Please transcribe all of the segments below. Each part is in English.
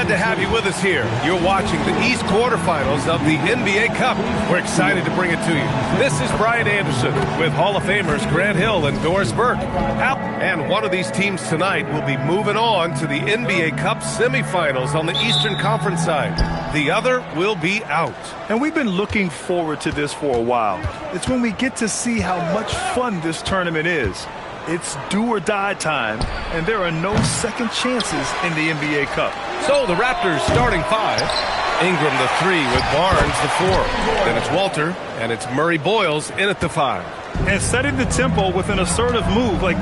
Glad to have you with us here. You're watching the East quarterfinals of the NBA Cup. We're excited to bring it to you. This is Brian Anderson with Hall of Famers Grant Hill and Doris Burke. And one of these teams tonight will be moving on to the NBA Cup semifinals on the Eastern Conference side. The other will be out. And we've been looking forward to this for a while. It's when we get to see how much fun this tournament is. It's do or die time, and there are no second chances in the NBA Cup. So the Raptors starting five. Ingram the 3 with Barnes the 4. Then it's Walter, and it's Murray Boyles in at the 5. And setting the tempo with an assertive move. Like,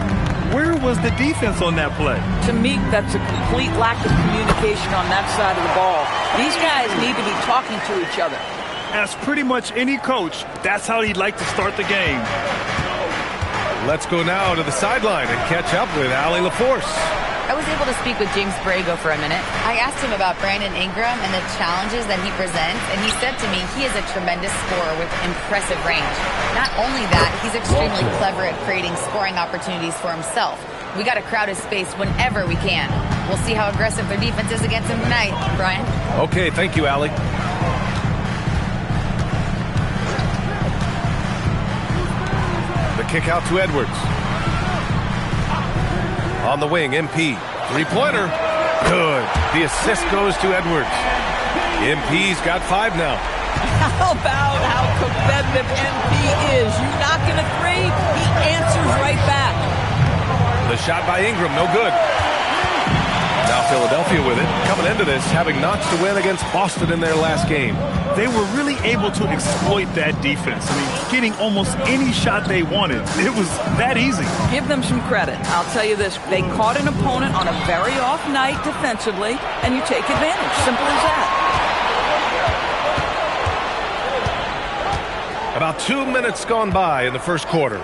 where was the defense on that play? To me, that's a complete lack of communication on that side of the ball. These guys need to be talking to each other. As pretty much any coach, that's how he'd like to start the game. Let's go now to the sideline and catch up with Allie LaForce. I was able to speak with James Borrego for a minute. I asked him about Brandon Ingram and the challenges that he presents, and he said to me he is a tremendous scorer with impressive range. Not only that, he's extremely clever at creating scoring opportunities for himself. We got to crowd his space whenever we can. We'll see how aggressive their defense is against him tonight. Brian? Okay, thank you, Allie. The kick out to Edwards. On the wing, MP. Three-pointer. Good. The assist goes to Edwards. MP's got 5 now. How about how competitive MP is? You knock in a 3, he answers right back. The shot by Ingram, no good. Now Philadelphia with it. Coming into this, having notched a win against Boston in their last game. They were really able to exploit that defense. I mean, getting almost any shot they wanted. It was that easy. Give them some credit. I'll tell you this. They caught an opponent on a very off night defensively, and you take advantage. Simple as that. About 2 minutes gone by in the first quarter.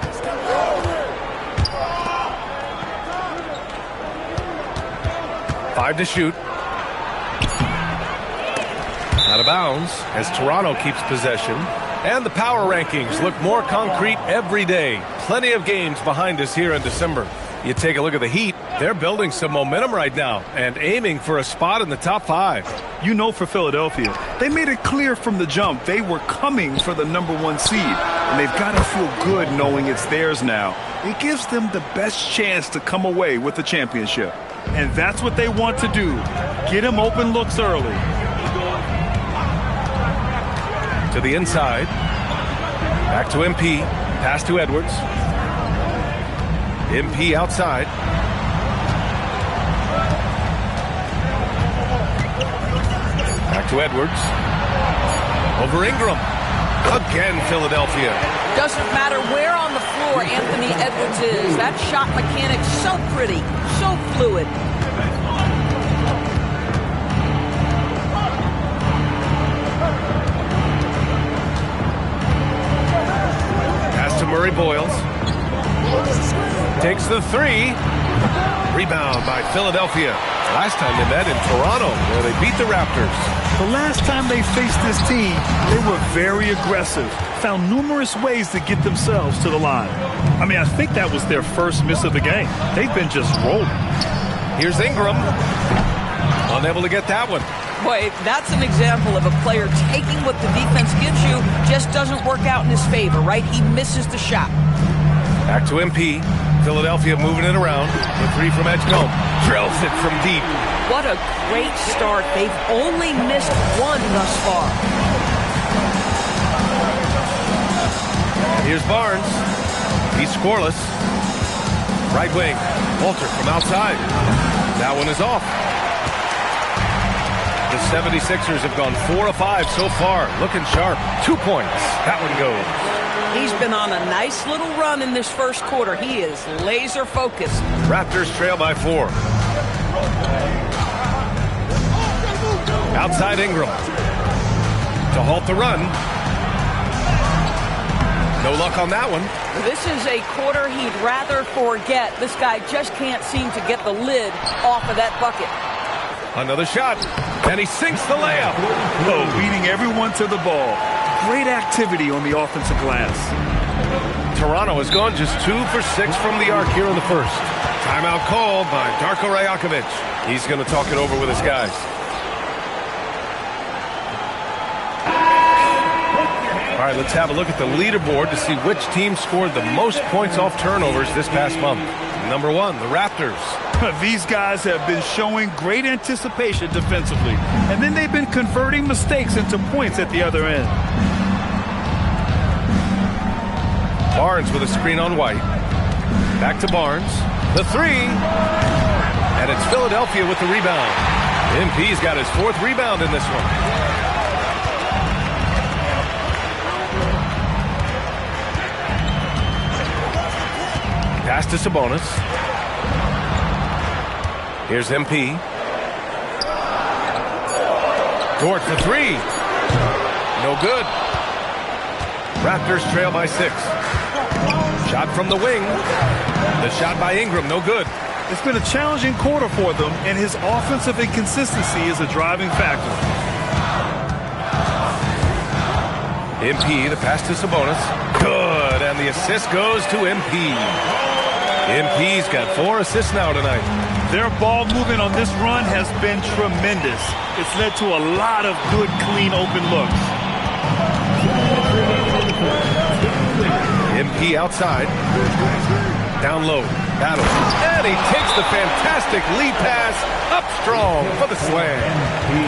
Five to shoot. Out of bounds as Toronto keeps possession. And the power rankings look more concrete every day. Plenty of games behind us here in December. You take a look at the Heat. They're building some momentum right now and aiming for a spot in the top 5. You know, for Philadelphia, they made it clear from the jump they were coming for the #1 seed. And they've got to feel good knowing it's theirs now. It gives them the best chance to come away with the championship. And that's what they want to do. Get them open looks early. To the inside. Back to MP. Pass to Edwards. MP outside. Back to Edwards. Over Ingram. Again, Philadelphia. Doesn't matter where on the floor Anthony Edwards is. That shot mechanic's so pretty, so fluid. Pass to Murray Boyles. Takes the 3. Rebound by Philadelphia. Last time they met in Toronto, where they beat the Raptors. The last time they faced this team, they were very aggressive, found numerous ways to get themselves to the line. I mean, I think that was their first miss of the game. They've been just rolling. Here's Ingram. Unable to get that one. Boy, that's an example of a player taking what the defense gives you, just doesn't work out in his favor, right? He misses the shot. Back to MP. Philadelphia moving it around. The 3 from Edgecombe. Drills it from deep. What a great start. They've only missed 1 thus far. Here's Barnes. He's scoreless. Right wing. Walter from outside. That one is off. The 76ers have gone 4 of 5 so far. Looking sharp. 2 points. That one goes. He's been on a nice little run in this first quarter. He is laser focused. Raptors trail by 4. Outside Ingram. To halt the run. No luck on that one. This is a quarter he'd rather forget. This guy just can't seem to get the lid off of that bucket. Another shot. And he sinks the layup. Oh, beating everyone to the ball. Great activity on the offensive glass. Toronto has gone just 2 for 6 from the arc here in the first. Timeout called by Darko Rajakovic. He's going to talk it over with his guys. All right, let's have a look at the leaderboard to see which team scored the most points off turnovers this past month. Number 1, the Raptors. These guys have been showing great anticipation defensively, and then they've been converting mistakes into points at the other end. Barnes with a screen on White. Back to Barnes. The 3. And it's Philadelphia with the rebound. MP's got his 4th rebound in this one. Pass to Sabonis. Here's MP. Dort for 3. No good. Raptors trail by 6. Shot from the wing. The shot by Ingram, no good. It's been a challenging quarter for them, and his offensive inconsistency is a driving factor. MP, the pass to Sabonis. Good, and the assist goes to MP. MP's got 4 assists now tonight. Their ball movement on this run has been tremendous. It's led to a lot of good, clean, open looks. MP outside. Down low. Battle. And he takes the fantastic lead pass up strong for the slam.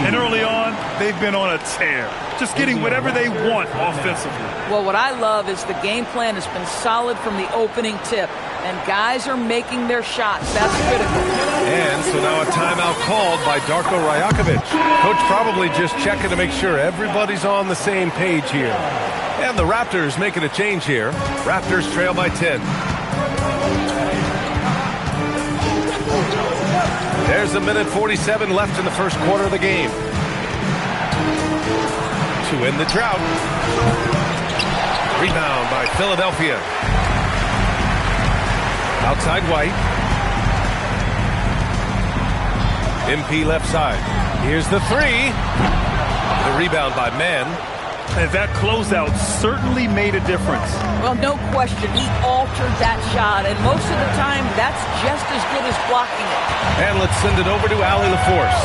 And early on, they've been on a tear. Just getting whatever they want offensively. Well, what I love is the game plan has been solid from the opening tip. And guys are making their shots. That's critical. And so now a timeout called by Darko Rajakovic. Coach probably just checking to make sure everybody's on the same page here. And the Raptors making a change here. Raptors trail by 10. There's a minute 47 left in the first quarter of the game. To end the drought. Rebound by Philadelphia. Outside White. MP left side. Here's the 3. The rebound by Mann. And that closeout certainly made a difference. Well, no question. He altered that shot, and most of the time, that's just as good as blocking it. And let's send it over to Allie LaForce.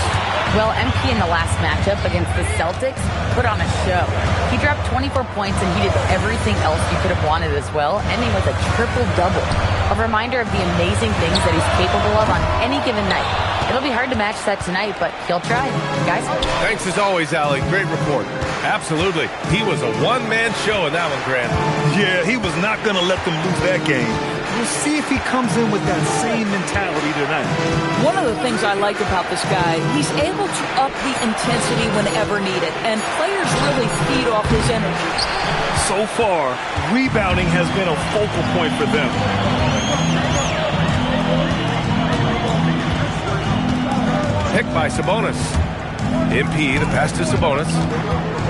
Well, MP in the last matchup against the Celtics put on a show. He dropped 24 points and he did everything else you could have wanted as well, ending with a triple-double. A reminder of the amazing things that he's capable of on any given night. It'll be hard to match that tonight, but he'll try. Guys? Thanks as always, Allie. Great report. Absolutely. He was a one-man show in that one, Grant. Yeah, he was not going to let them lose that game. We'll see if he comes in with that same mentality tonight. One of the things I like about this guy, he's able to up the intensity whenever needed, and players really feed off his energy. So far, rebounding has been a focal point for them. Pick by Sabonis. MP, the pass to Sabonis.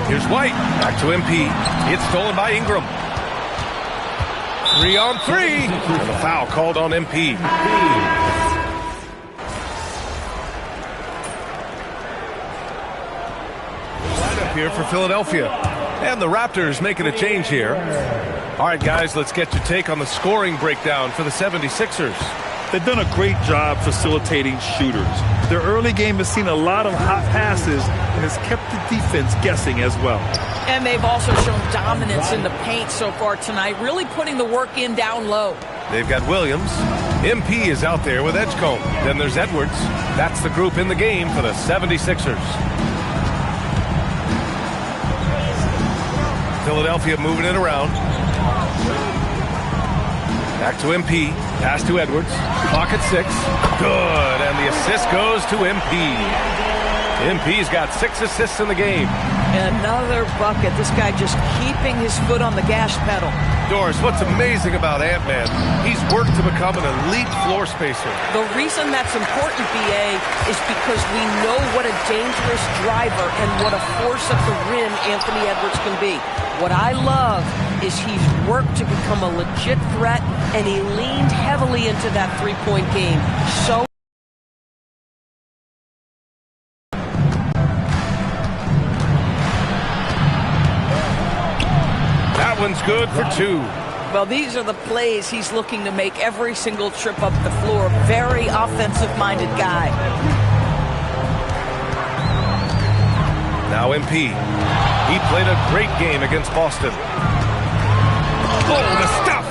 Here's White. Back to MP. It's stolen by Ingram. 3 on 3. And a foul called on MP. Lineup here for Philadelphia. And the Raptors making a change here. All right, guys, let's get your take on the scoring breakdown for the 76ers. They've done a great job facilitating shooters. Their early game has seen a lot of hot passes and has kept the defense guessing as well. And they've also shown dominance in the paint so far tonight, really putting the work in down low. They've got Williams. MP is out there with Edgecombe. Then there's Edwards. That's the group in the game for the 76ers. Philadelphia moving it around. Back to MP. Pass to Edwards. Clock at 6. Good. And the assist goes to MP. MP's got 6 assists in the game. Another bucket. This guy just keeping his foot on the gas pedal. Doris, what's amazing about Ant-Man, he's worked to become an elite floor spacer. The reason that's important, BA, is because we know what a dangerous driver and what a force at the rim Anthony Edwards can be. What I love is he's worked to become a legit threat, and he leaned heavily into that three-point game. So that one's good for 2. well, these are the plays he's looking to make every single trip up the floor. Very offensive-minded guy. Now MP. He played a great game against Boston. Oh, the stuff!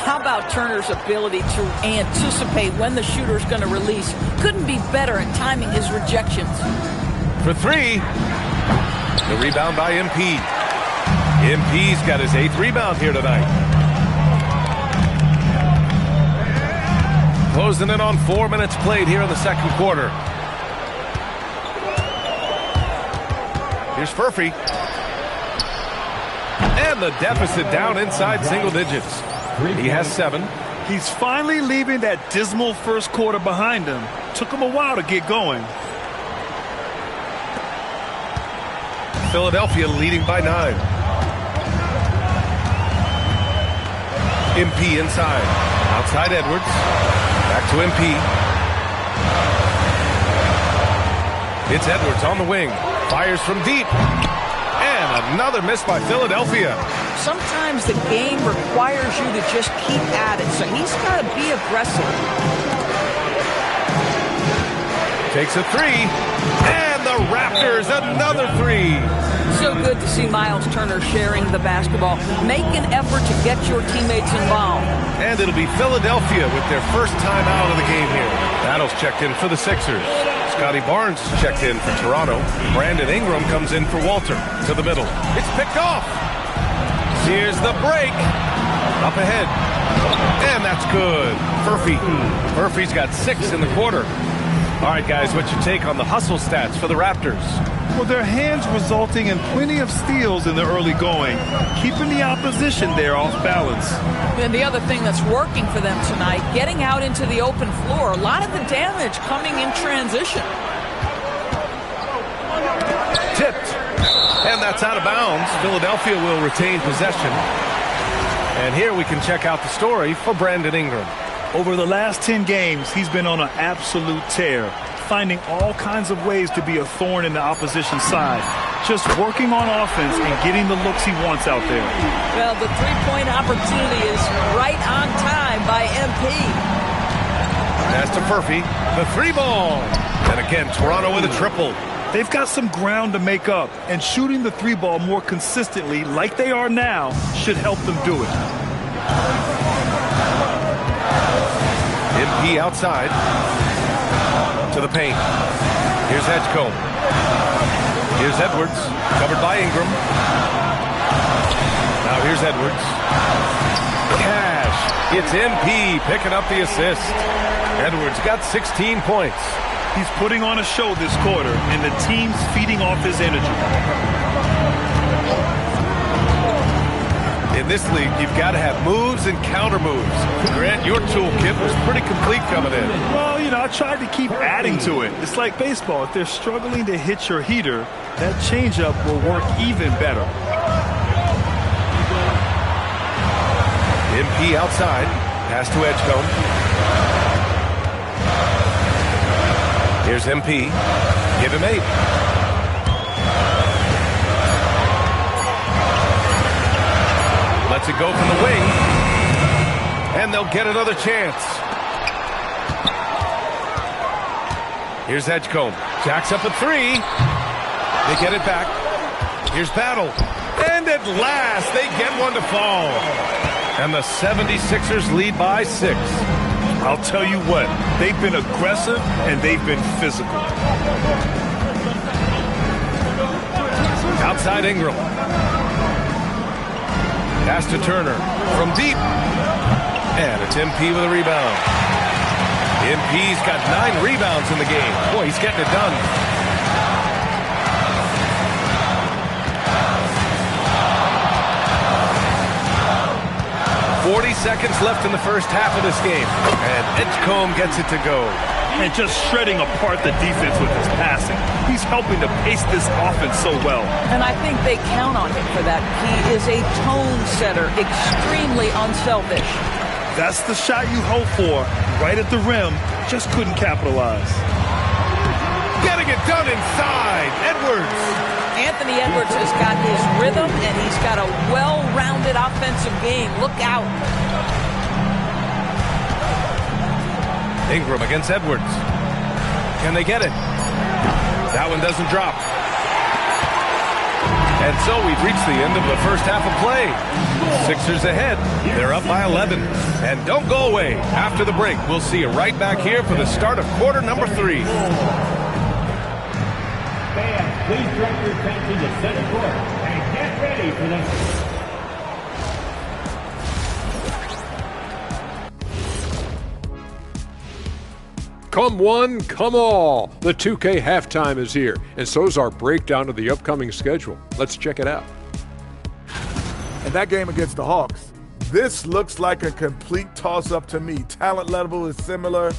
How about Turner's ability to anticipate when the shooter's going to release? Couldn't be better at timing his rejections. For three. The rebound by MP. MP's got his 8th rebound here tonight. Closing in on 4 minutes played here in the second quarter. Here's Furphy. And the deficit down inside single digits. He has 7. He's finally leaving that dismal first quarter behind him. Took him a while to get going. Philadelphia leading by 9. MP inside. Outside Edwards. Back to MP. It's Edwards on the wing. Fires from deep. And another miss by Philadelphia. Sometimes the game requires you to just keep at it, so he's got to be aggressive. Takes a 3. And the Raptors another 3. So good to see Miles Turner sharing the basketball. Make an effort to get your teammates involved. And it'll be Philadelphia with their first time out of the game here. Battles checked in for the Sixers. Scotty Barnes checked in for Toronto. Brandon Ingram comes in for Walter. To the middle. It's picked off. Here's the break. Up ahead. And that's good. Furphy. Furphy's got 6 in the quarter. All right, guys, what's your take on the hustle stats for the Raptors? Well, their hands resulting in plenty of steals in the early going, keeping the opposition there off balance. And the other thing that's working for them tonight, getting out into the open floor. A lot of the damage coming in transition. Tipped. And that's out of bounds. Philadelphia will retain possession. And here we can check out the story for Brandon Ingram. Over the last 10 games, he's been on an absolute tear, finding all kinds of ways to be a thorn in the opposition side, just working on offense and getting the looks he wants out there. Well, the three-point opportunity is right on time by MP. Pass to Furphy, the 3-ball. And again, Toronto with a triple. They've got some ground to make up, and shooting the 3-ball more consistently like they are now should help them do it. MP outside to the paint. Here's Edgecombe. Here's Edwards, covered by Ingram. Now here's Edwards. Cash. It's MP picking up the assist. Edwards got 16 points. He's putting on a show this quarter, and the team's feeding off his energy. In this league, you've got to have moves and counter moves. Grant, your toolkit was pretty complete coming in. Well, I tried to keep adding to it. It's like baseball. If they're struggling to hit your heater, that changeup will work even better. MP outside. Pass to Edgecombe. Here's MP. Give him 8. Lets it go from the wing. And they'll get another chance. Here's Edgecombe. Jacks up a 3. They get it back. Here's Battle. And at last, they get one to fall. And the 76ers lead by 6. I'll tell you what, they've been aggressive and they've been physical. Outside Ingram. Pass to Turner from deep. And it's MP with a rebound. MP's got 9 rebounds in the game. Boy, he's getting it done. .40 seconds left in the first half of this game. And Edgecombe gets it to go. And just shredding apart the defense with his passing. He's helping to pace this offense so well. And I think they count on him for that. He is a tone setter, extremely unselfish. That's the shot you hope for, right at the rim. Just couldn't capitalize. Getting it done inside. Edwards. Anthony Edwards has got his rhythm, and he's got a well-rounded offensive game. Look out. Ingram against Edwards. Can they get it? That one doesn't drop. And so we've reached the end of the first half of play. Sixers ahead. They're up by 11. And don't go away. After the break, we'll see you right back here for the start of quarter number 3. Fans, please direct your attention to center court and get ready for the... Come one, come all. The 2K halftime is here, and so's our breakdown of the upcoming schedule. Let's check it out. And that game against the Hawks, this looks like a complete toss-up to me. Talent level is similar.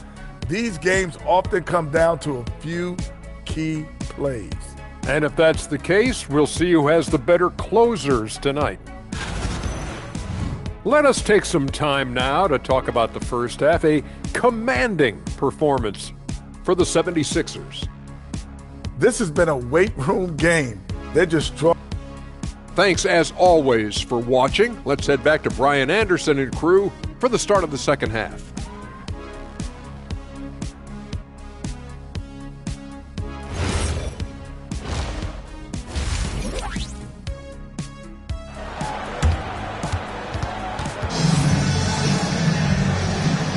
These games often come down to a few key plays. And if that's the case, we'll see who has the better closers tonight. Let us take some time now to talk about the first half, a commanding performance for the 76ers. This has been a weight room game. They're just strong. Thanks as always for watching. Let's head back to Brian Anderson and crew for the start of the second half.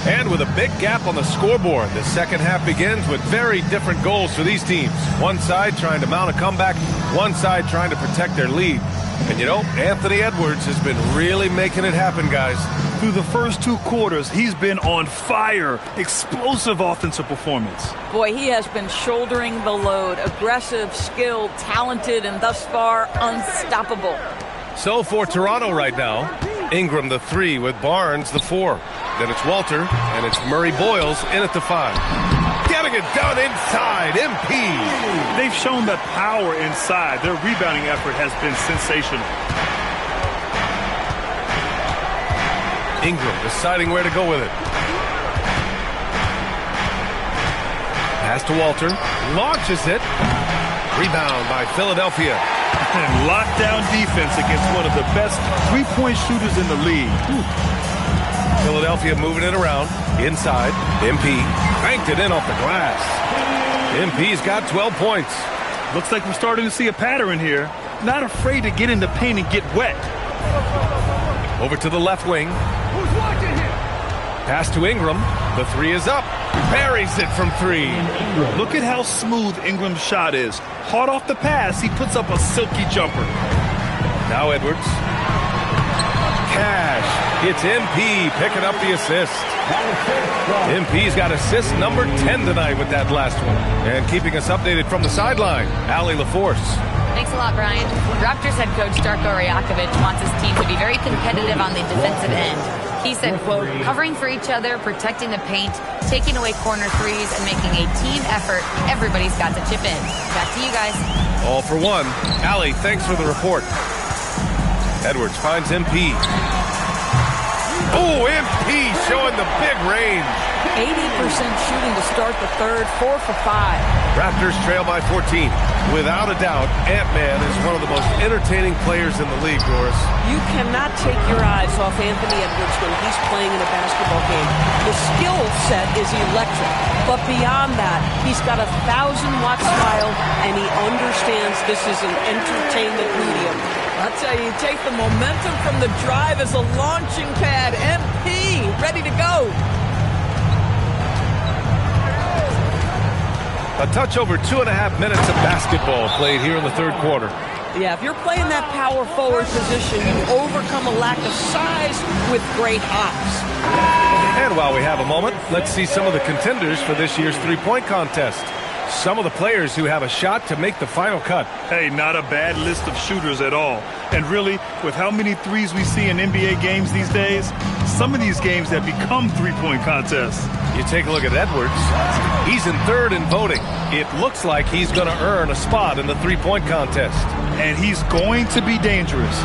And with a big gap on the scoreboard, the second half begins with very different goals for these teams. One side trying to mount a comeback, one side trying to protect their lead. And you know, Anthony Edwards has been really making it happen, guys. Through the first 2 quarters, he's been on fire. Explosive offensive performance. Boy, he has been shouldering the load. Aggressive, skilled, talented, and thus far unstoppable. So for Toronto right now, Ingram the 3 with Barnes the 4. Then it's Walter, and it's Murray Boyles in at the 5. Getting it done inside, MP. They've shown that power inside. Their rebounding effort has been sensational. Ingram deciding where to go with it. Pass to Walter, launches it. Rebound by Philadelphia. And lockdown defense against one of the best three-point shooters in the league. Philadelphia moving it around. Inside. MP banked it in off the glass. MP's got 12 points. Looks like we're starting to see a pattern here. Not afraid to get in the paint and get wet. Over to the left wing. Pass to Ingram. The 3 is up. Buries it from 3. Look at how smooth Ingram's shot is. Hard off the pass, he puts up a silky jumper. Now Edwards. Cash. It's MP picking up the assist. MP's got assist number 10 tonight with that last one. And keeping us updated from the sideline, Allie LaForce. Thanks a lot, Brian. Raptors head coach Darko Rajakovic wants his team to be very competitive on the defensive end. He said, quote, covering for each other, protecting the paint, taking away corner threes, and making a team effort. Everybody's got to chip in. Back to you guys. All for one. Allie, thanks for the report. Edwards finds MP. Oh, MP showing the big range. 80% shooting to start the third, 4 for 5. Raptors trail by 14. Without a doubt, Ant-Man is one of the most entertaining players in the league, Doris. You cannot take your eyes off Anthony Edwards when he's playing in a basketball game. The skill set is electric, but beyond that, he's got a 1,000-watt smile, and he understands this is an entertainment medium. I'll tell you, take the momentum from the drive as a launching pad. MP, ready to go. A touch over 2.5 minutes of basketball played here in the third quarter. Yeah, if you're playing that power forward position, you overcome a lack of size with great hops. And while we have a moment, let's see some of the contenders for this year's three-point contest. Some of the players who have a shot to make the final cut. Hey, not a bad list of shooters at all. And really, with how many threes we see in NBA games these days, some of these games have become three-point contests. You take a look at Edwards. He's in third in voting. It looks like he's going to earn a spot in the three-point contest. And he's going to be dangerous.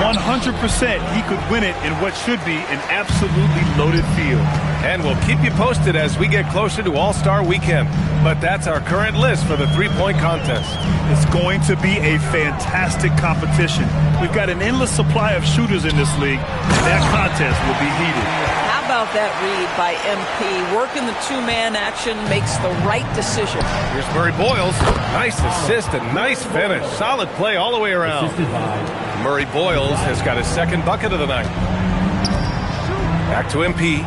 100% he could win it in what should be an absolutely loaded field. And we'll keep you posted as we get closer to All-Star Weekend. But that's our current list for the three-point contest. It's going to be a fantastic competition. We've got an endless supply of shooters in this league, and that contest will be heated. How about that read by MP? Working the two-man action makes the right decision. Here's Murray Boyles. Nice assist and nice finish. Solid play all the way around. Murray Boyles has got his second bucket of the night. Back to MP.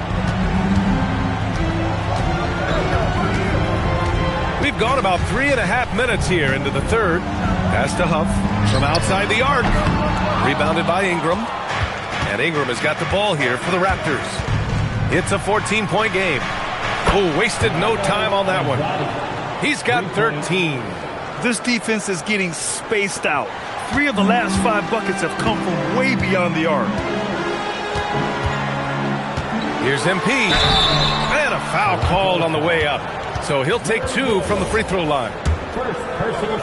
We've gone about 3.5 minutes here into the third. Pass to Huff from outside the arc. Rebounded by Ingram. And Ingram has got the ball here for the Raptors. It's a 14-point game. Oh, wasted no time on that one. He's got 13. This defense is getting spaced out. 3 of the last 5 buckets have come from way beyond the arc. Here's MP. And a foul called on the way up. So he'll take 2 from the free throw line.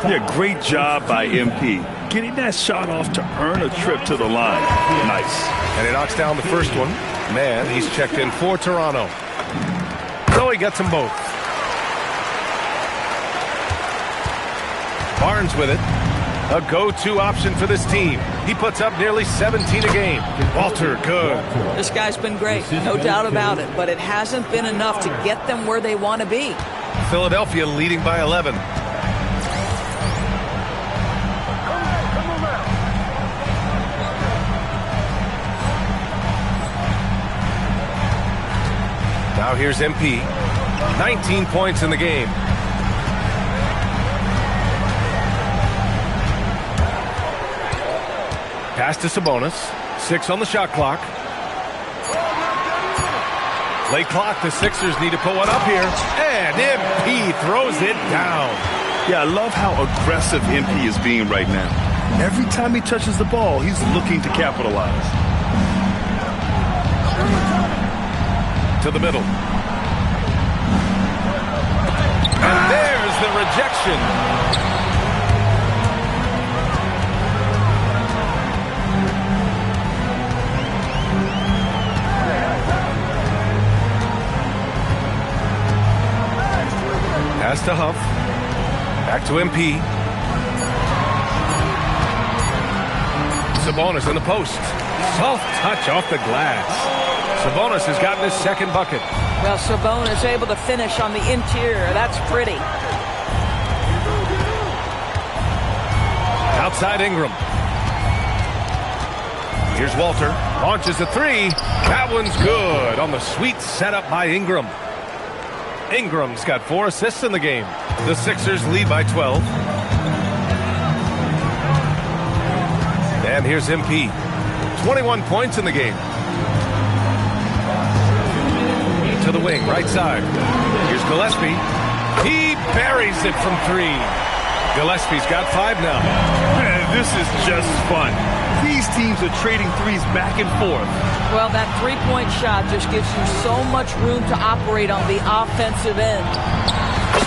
Yeah, great job by MP. Getting that shot off to earn a trip to the line. Nice. And he knocks down the first one. Man, he's checked in for Toronto. So he gets them both. Barnes with it. A go-to option for this team. He puts up nearly 17 a game. Walter, good. This guy's been great, no doubt about it, but it hasn't been enough to get them where they want to be. Philadelphia leading by 11. Now here's MP. 19 points in the game. Pass to Sabonis. 6 on the shot clock. Late clock. The Sixers need to put one up here. And MP throws it down. Yeah, I love how aggressive MP is being right now. Every time he touches the ball, he's looking to capitalize. To the middle. And there's the rejection. Pass to Huff. Back to MP. Sabonis in the post. Soft touch off the glass. Sabonis has gotten his second bucket. Well, Sabonis able to finish on the interior. That's pretty. Outside Ingram. Here's Walter. Launches a 3. That one's good on the sweet setup by Ingram. Ingram's got 4 assists in the game. The Sixers lead by 12. And here's MP. 21 points in the game. To the wing, right side. Here's Gillespie. He buries it from 3. Gillespie's got 5 now. Man, this is just fun. These teams are trading threes back and forth. Well, that three-point shot just gives you so much room to operate on the offensive end.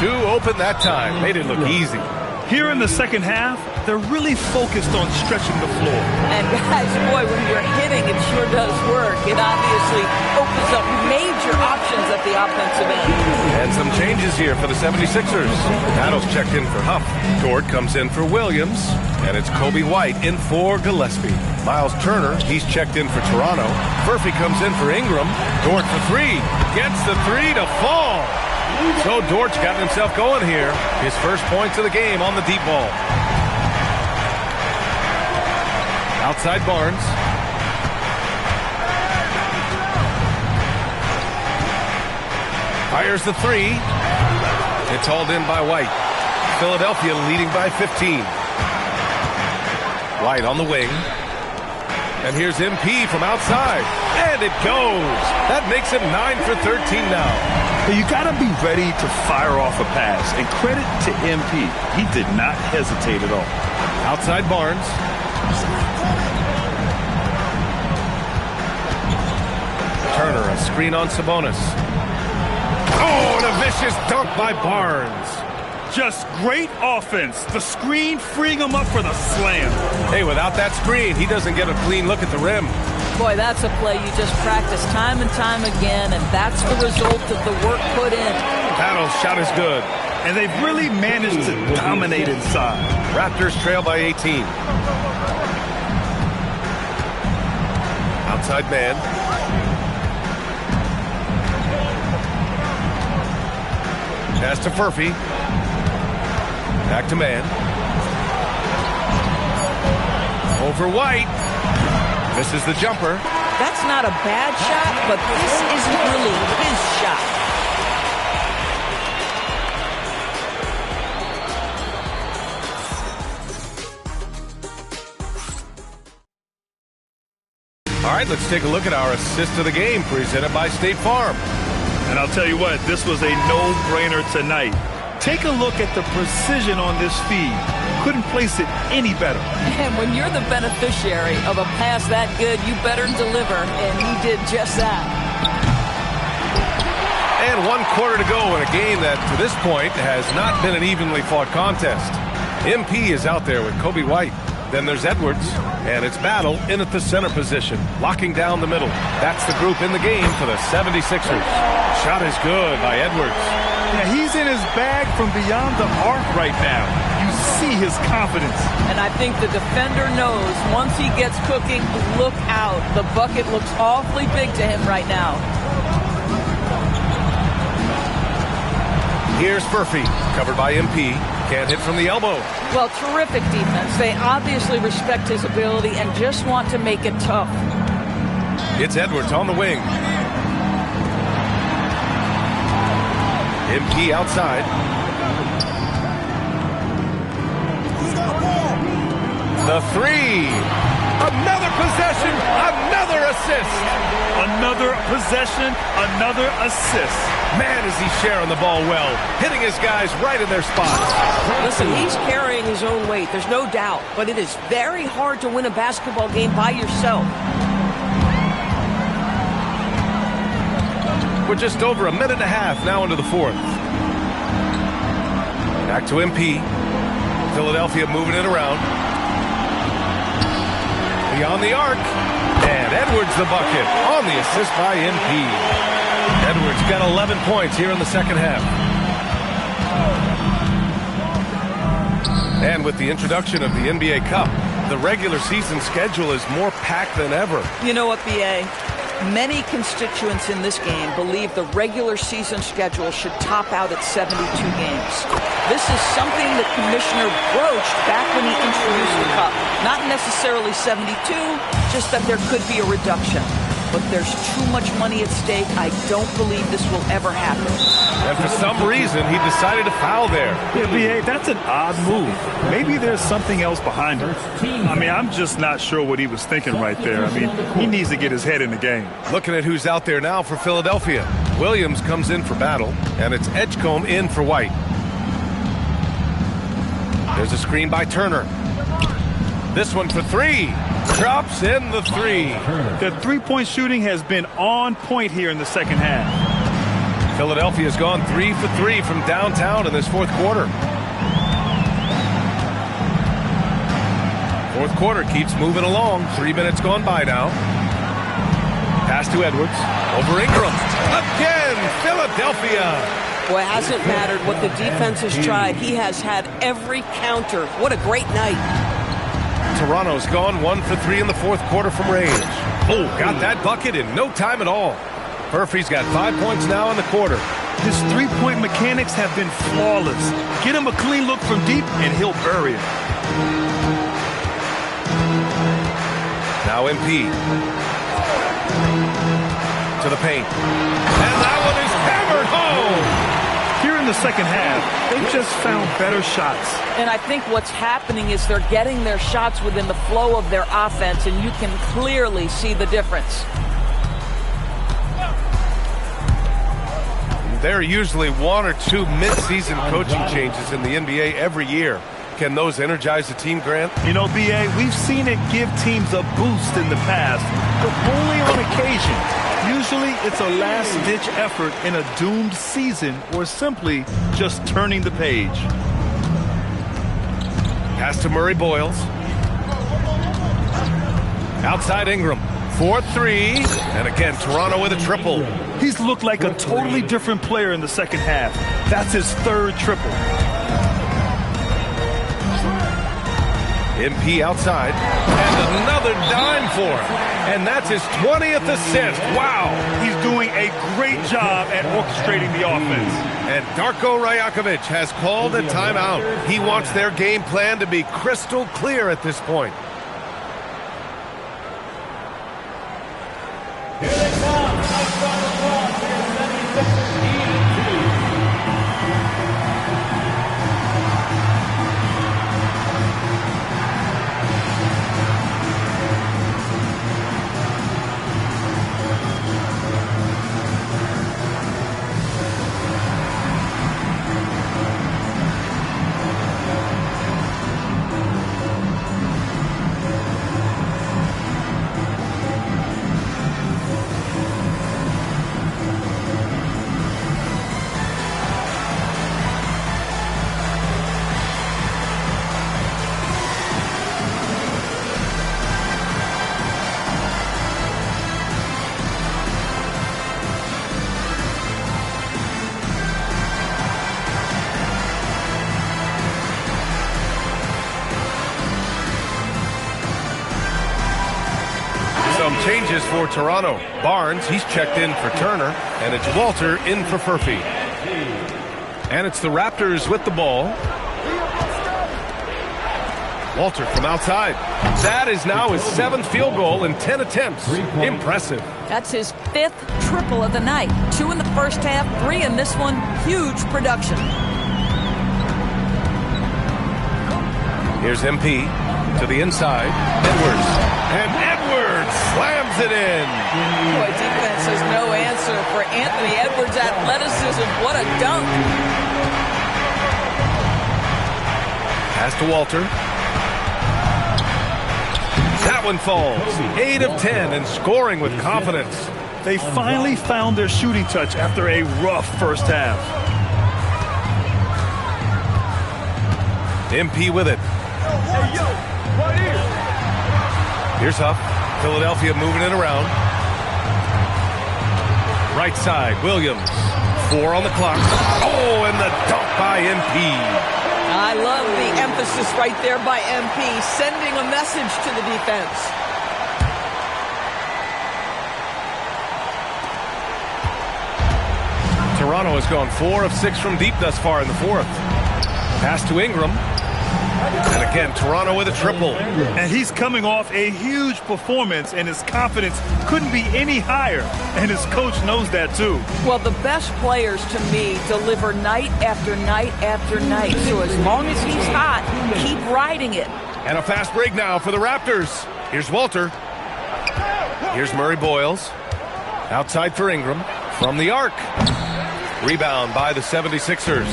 2 open that time. Made it look easy. Here in the second half, they're really focused on stretching the floor. And guys, boy, when you're hitting, it sure does work. It obviously opens up major options at the offensive end. And some changes here for the 76ers. Battles checked in for Huff. Dort comes in for Williams. And it's Kobe White in for Gillespie. Miles Turner, he's checked in for Toronto. Murphy comes in for Ingram. Dort for 3. Gets the 3 to fall. So Dort's got himself going here. His first points of the game on the deep ball. Outside Barnes. Fires the 3. It's hauled in by White. Philadelphia leading by 15. White on the wing. And here's MP from outside. And it goes. That makes him 9 for 13 now. You got to be ready to fire off a pass. And credit to MP. He did not hesitate at all. Outside Barnes. Turner, a screen on Sabonis. Oh, and a vicious dunk by Barnes. Just great offense. The screen freeing him up for the slam. Hey, without that screen, he doesn't get a clean look at the rim. Boy, that's a play you just practice time and time again, and that's the result of the work put in. Battle's shot is good. And they've really managed to dominate inside. Raptors trail by 18. Outside man. Pass to Furphy. Back to man. Over White. Misses the jumper. That's not a bad shot, but this isn't really his shot. All right, let's take a look at our assist of the game presented by State Farm. And I'll tell you what, this was a no-brainer tonight. Take a look at the precision on this feed. Couldn't place it any better. And when you're the beneficiary of a pass that good, you better deliver, and he did just that. And 1 quarter to go in a game that, to this point, has not been an evenly fought contest. MP is out there with Kobe White. Then there's Edwards, and it's Battle in at the center position, locking down the middle. That's the group in the game for the 76ers. Shot is good by Edwards. Yeah, he's in his bag from beyond the arc right now. You see his confidence. And I think the defender knows once he gets cooking, look out. The bucket looks awfully big to him right now. Here's Furphy, covered by MP. Can't hit from the elbow. Well, terrific defense. They obviously respect his ability and just want to make it tough. It's Edwards on the wing. MP outside. The three. Another possession, another assist. Another possession, another assist. Man, is he sharing the ball well, hitting his guys right in their spots. Listen, he's carrying his own weight, there's no doubt, but it is very hard to win a basketball game by yourself. We're just over a minute and a half now into the fourth. Back to MP. Philadelphia moving it around. Beyond the arc. And Edwards the bucket on the assist by MP. Edwards got 11 points here in the second half. And with the introduction of the NBA Cup, the regular season schedule is more packed than ever. You know what, B.A.? Many constituents in this game believe the regular season schedule should top out at 72 games. This is something the commissioner broached back when he introduced the Cup. Not necessarily 72, just that there could be a reduction. But there's too much money at stake. I don't believe this will ever happen. And for some reason, he decided to foul there. Yeah, B.A., that's an odd move. Maybe there's something else behind it. I mean, I'm just not sure what he was thinking right there. I mean, he needs to get his head in the game. Looking at who's out there now for Philadelphia. Williams comes in for Battle, and it's Edgecombe in for White. There's a screen by Turner. This one for three. Drops in the three. The three-point shooting has been on point here in the second half. Philadelphia's gone 3 for 3 from downtown in this fourth quarter. Fourth quarter keeps moving along. 3 minutes gone by now. Pass to Edwards. Over Ingram. Again, Philadelphia. Well, it hasn't mattered what the defense has tried. He has had every counter. What a great night. Toronto's gone 1 for 3 in the fourth quarter from range. Oh, got that bucket in no time at all. Murphy's got 5 points now in the quarter. His three-point mechanics have been flawless. Get him a clean look from deep, and he'll bury it. Now MP. To the paint. And that one is hammered home. Here in the second half, they've just found better shots. And I think what's happening is they're getting their shots within the flow of their offense, and you can clearly see the difference. There are usually 1 or 2 mid-season coaching changes in the NBA every year. Can those energize the team, Grant? You know, B.A., we've seen it give teams a boost in the past, but only on occasion. Usually it's a last-ditch effort in a doomed season or simply just turning the page. Pass to Murray Boyles. Outside Ingram. 4-3. And again, Toronto with a triple. He's looked like a totally different player in the second half. That's his third triple. MP outside. And another dime for him. And that's his 20th assist. Wow. He's doing a great job at orchestrating the offense. And Darko Rajakovic has called a timeout. He wants their game plan to be crystal clear at this point. Here they come. Outside the ball. Here, 76ers. Some changes for Toronto. Barnes, he's checked in for Turner, and it's Walter in for Furphy. And it's the Raptors with the ball. Walter from outside. That is now his 7th field goal in 10 attempts. Impressive. That's his 5th triple of the night. 2 in the first half, 3 in this one. Huge production. Here's MP to the inside. Edwards. And Edwards slams it in. Boy, defense has no answer for Anthony Edwards' athleticism. What a dunk. Pass to Walter. That one falls. 8 of 10 and scoring with confidence. They finally found their shooting touch after a rough first half. MP with it. Here's Huff. Philadelphia moving it around. Right side, Williams. 4 on the clock. Oh, and the dunk by MP. I love the emphasis right there by MP, sending a message to the defense. Toronto has gone 4 of 6 from deep thus far in the 4th. Pass to Ingram. And again, Toronto with a triple. And he's coming off a huge performance, and his confidence couldn't be any higher. And his coach knows that, too. Well, the best players, to me, deliver night after night after night. So as long as he's hot, keep riding it. And a fast break now for the Raptors. Here's Walter. Here's Murray Boyles. Outside for Ingram. From the arc. Rebound by the 76ers.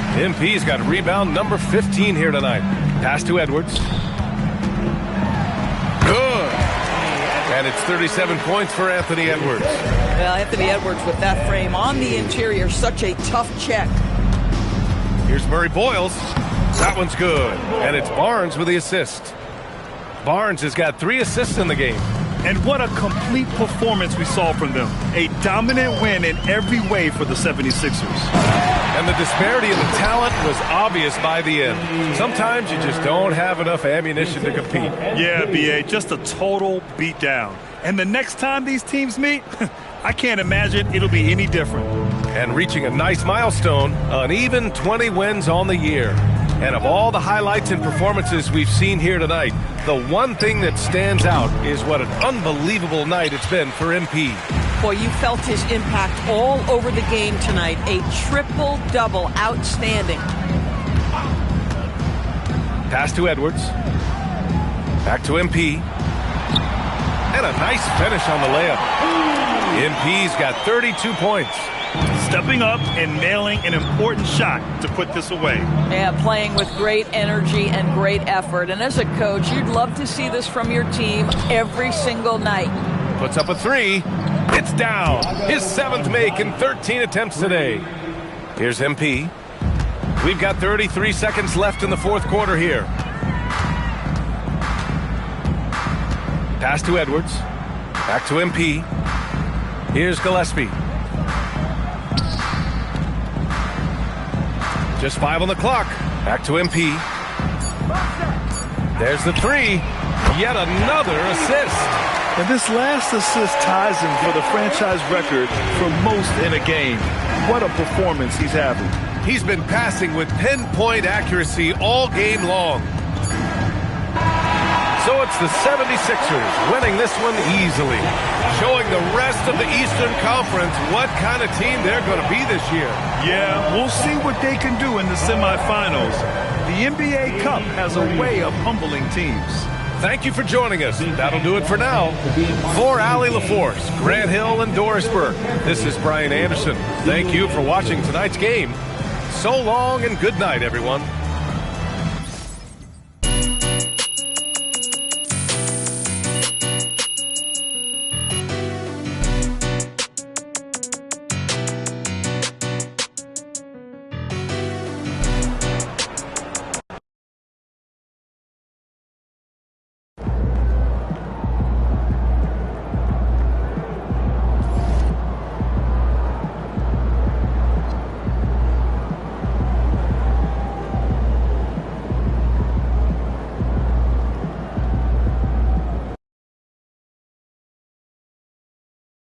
MP's got rebound number 15 here tonight. Pass to Edwards. Good. And it's 37 points for Anthony Edwards. Well, Anthony Edwards with that frame on the interior, such a tough check. Here's Murray Boyles. That one's good. And it's Barnes with the assist. Barnes has got 3 assists in the game. And what a complete performance we saw from them. A dominant win in every way for the 76ers. And the disparity in the talent was obvious by the end. Sometimes you just don't have enough ammunition to compete. Yeah, B.A., just a total beatdown. And the next time these teams meet, I can't imagine it'll be any different. And reaching a nice milestone, an even 20 wins on the year. And of all the highlights and performances we've seen here tonight, the one thing that stands out is what an unbelievable night it's been for MP. Boy, you felt his impact all over the game tonight. A triple-double, outstanding. Pass to Edwards. Back to MP. And a nice finish on the layup. MP's got 32 points. Stepping up and nailing an important shot to put this away. Yeah, playing with great energy and great effort. And as a coach, you'd love to see this from your team every single night. Puts up a 3. It's down. His 7th make in 13 attempts today. Here's MP. We've got 33 seconds left in the 4th quarter here. Pass to Edwards. Back to MP. Here's Gillespie. Just 5 on the clock. Back to MP. There's the 3. yet another assist. And this last assist ties him for the franchise record for most in a game. What a performance he's having. He's been passing with pinpoint accuracy all game long. So it's the 76ers winning this one easily, showing the rest of the Eastern Conference what kind of team they're going to be this year. Yeah, we'll see what they can do in the semifinals. The NBA Cup has a way of humbling teams. Thank you for joining us. That'll do it for now. For Allie LaForce, Grant Hill, and Doris Burke, this is Brian Anderson. Thank you for watching tonight's game. So long and good night, everyone.